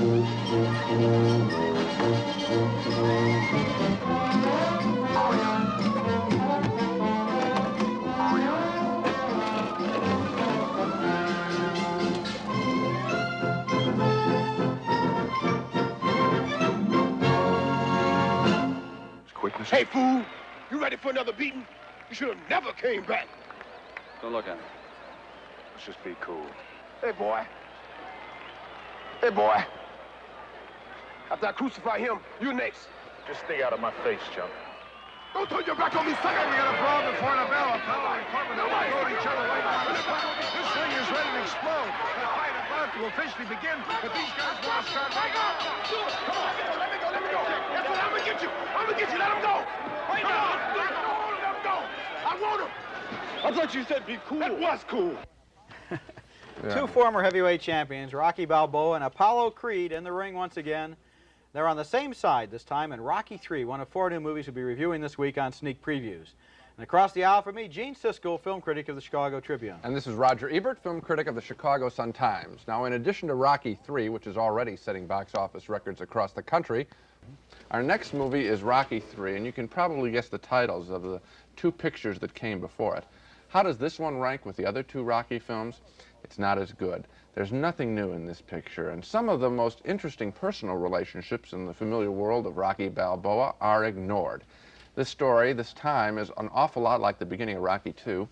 Hey, fool, you ready for another beating? You should have never came back. Don't look at me. Let's just be cool. Hey, boy. Hey, boy. After I crucify him, you next. Just stay out of my face, chump. Don't turn your back on me, sucker. We got a problem before the bell. Apollo and Corbin don't want to go at each other right now. This thing is ready to explode. The fight about to officially begin, but these guys want to start right now. Come on, let me go, let me go. That's what I'm gonna get you. I'm gonna get you. Let him go. Right now. Let him go. I want him. I thought you said be cool. That was cool. Two former heavyweight champions, Rocky Balboa and Apollo Creed, in the ring once again. They're on the same side this time in Rocky III, one of 4 new movies we'll be reviewing this week on Sneak Previews. And across the aisle from me, Gene Siskel, film critic of the Chicago Tribune. And this is Roger Ebert, film critic of the Chicago Sun-Times. Now, in addition to Rocky III, which is already setting box office records across the country, our next movie is Rocky III, and you can probably guess the titles of the 2 pictures that came before it. How does this one rank with the other 2 Rocky films? It's not as good. There's nothing new in this picture, and some of the most interesting personal relationships in the familiar world of Rocky Balboa are ignored. This story, this time, is an awful lot like the beginning of Rocky II.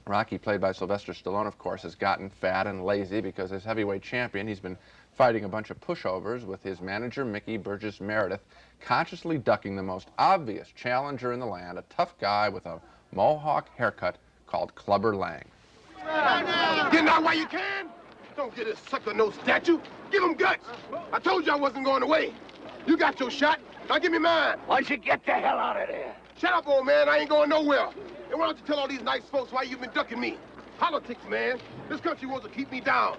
Rocky, played by Sylvester Stallone, of course, has gotten fat and lazy because as heavyweight champion, he's been fighting a bunch of pushovers with his manager, Mickey Burgess Meredith, consciously ducking the most obvious challenger in the land, a tough guy with a mohawk haircut called Clubber Lang. Get out while you can. Don't get this sucker no statue. Give him guts. I told you I wasn't going away. You got your shot. Now give me mine. Why don't you get the hell out of there? Shut up, old man. I ain't going nowhere. And why don't you tell all these nice folks why you've been ducking me? Politics, man. This country wants to keep me down.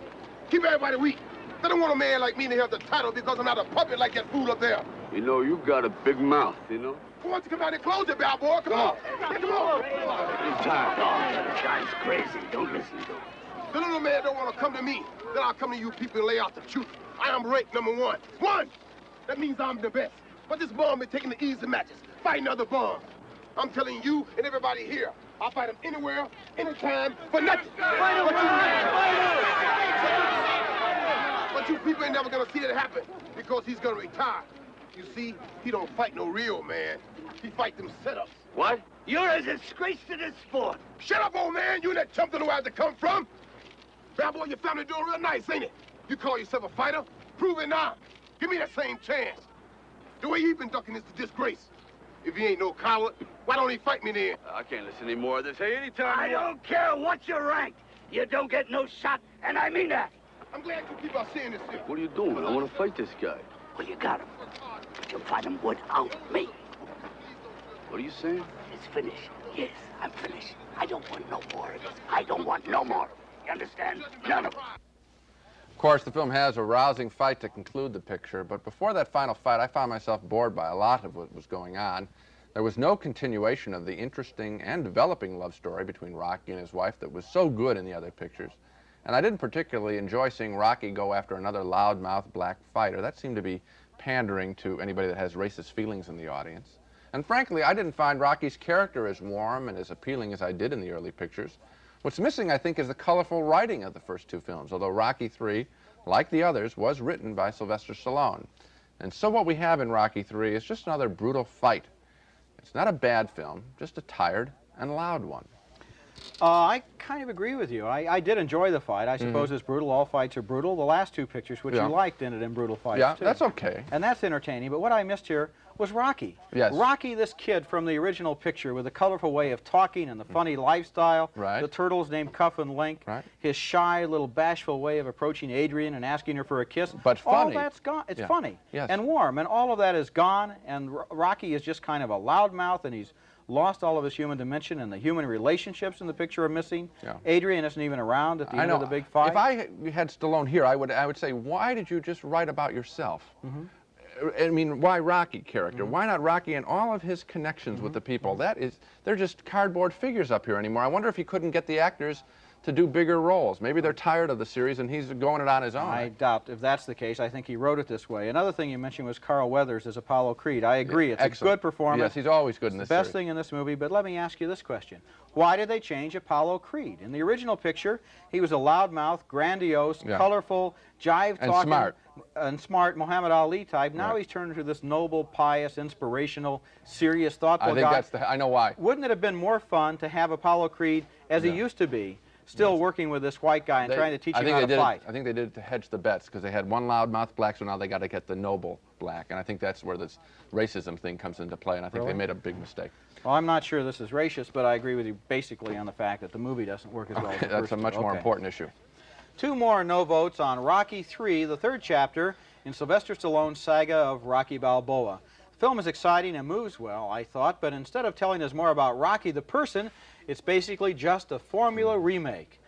Keep everybody weak. They don't want a man like me to have the title because I'm not a puppet like that fool up there. You know, you got a big mouth, you know? Why don't you come out and close it, Balboa? Come on. Come on. He's tired. Oh, this guy's crazy. Don't listen to him. The little man don't want to come to me. Then I'll come to you people and lay out the truth. I am ranked #1. 1! That means I'm the best. But this bum is taking the easy matches, fighting other bums. I'm telling you and everybody here, I'll fight him anywhere, anytime, for nothing. But you people ain't never gonna see it happen because he's gonna retire. You see, he don't fight no real man. He fight them setups. What? You're a disgrace to this sport. Shut up, old man. You and that chump don't know where to come from. Balboa, your family doing real nice, ain't it? You call yourself a fighter? Prove it now. Give me that same chance. The way you've been ducking is a disgrace. If he ain't no coward, why don't he fight me then? I can't listen any more of this. Hey, anytime. I don't care what you rank. You don't get no shot, and I mean that. I'm glad you people are saying this here. What are you doing? I want to fight this guy. Well, you got him. But you'll fight him without me. What are you saying? It's finished. Yes, I'm finished. I don't want no more of this. I don't want no more. You understand? None of it. Of course, the film has a rousing fight to conclude the picture, but before that final fight, I found myself bored by a lot of what was going on. There was no continuation of the interesting and developing love story between Rocky and his wife that was so good in the other pictures. And I didn't particularly enjoy seeing Rocky go after another loudmouth black fighter. That seemed to be pandering to anybody that has racist feelings in the audience. And frankly, I didn't find Rocky's character as warm and as appealing as I did in the early pictures. What's missing, I think, is the colorful writing of the first 2 films, although Rocky III, like the others, was written by Sylvester Stallone. And so what we have in Rocky III is just another brutal fight. It's not a bad film, just a tired and loud one. I kind of agree with you. I did enjoy the fight. I suppose it's brutal. All fights are brutal. The last 2 pictures, which you liked, ended in brutal fights, too. That's okay. And that's entertaining. But what I missed here was Rocky. Yes. Rocky, this kid from the original picture with the colorful way of talking and the funny lifestyle. Right. The turtles named Cuff and Link. Right. His shy, little bashful way of approaching Adrian and asking her for a kiss. But funny. All that's gone. It's funny. Yes. And warm. And all of that is gone. And Rocky is just kind of a loudmouth, and he's lost all of his human dimension, and the human relationships in the picture are missing. Yeah. Adrian isn't even around at the end of the big fight. If I had Stallone here, I would say, why did you just write about yourself? I mean, why Rocky character? Why not Rocky and all of his connections with the people? They're just cardboard figures up here anymore. I wonder if he couldn't get the actors to do bigger roles. Maybe they're tired of the series and he's going it on his own. I doubt if that's the case. I think he wrote it this way. Another thing you mentioned was Carl Weathers as Apollo Creed. I agree. It's excellent. a good performance. Yes, he's always good in this It's the best series. thing in this movie, but let me ask you this question. Why did they change Apollo Creed? In the original picture, he was a loudmouth, grandiose, colorful, jive-talking, and smart Muhammad Ali type. Now he's turned into this noble, pious, inspirational, serious, thoughtful guy. I think that's the... I know why. Wouldn't it have been more fun to have Apollo Creed as he used to be, still working with this white guy and trying to teach him how to fight? I think they did it to hedge the bets, because they had one loudmouth black, so now they got to get the noble black. And I think that's where this racism thing comes into play, and I think they made a big mistake. Well, I'm not sure this is racist, but I agree with you basically on the fact that the movie doesn't work as well as the That's first a much two. more important issue. 2 more no votes on Rocky III, the 3rd chapter in Sylvester Stallone's saga of Rocky Balboa. The film is exciting and moves well, I thought, but instead of telling us more about Rocky the person, it's basically just a formula remake.